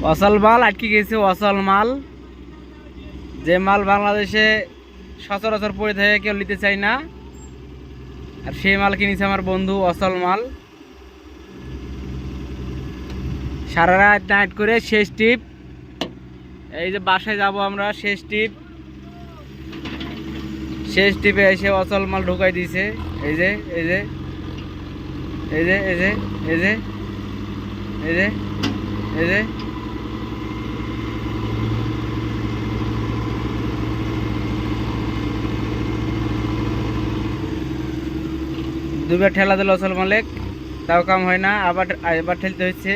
অসল মাল আটকে গেছে। অসল মাল, যে মাল বাংলাদেশে সচরাচর পড়ে থাকে, কেউ নিতে চায় না, আর সেই মাল কিনেছে আমার বন্ধু। অসল মাল। সারা রাত নাইট করে শেষ টিপ। এই যে বাসায় যাব আমরা, শেষ টিপ। শেষ টিপে এসে অচল মাল ঢুকাই দিয়েছে। এই যে এই যে এই যে এই যে এই যে এই যে এই যে দুবার ঠেলা দিল অচল মালিক, তাও কাম হয় না। আবার এবার ঠেলতে হচ্ছে।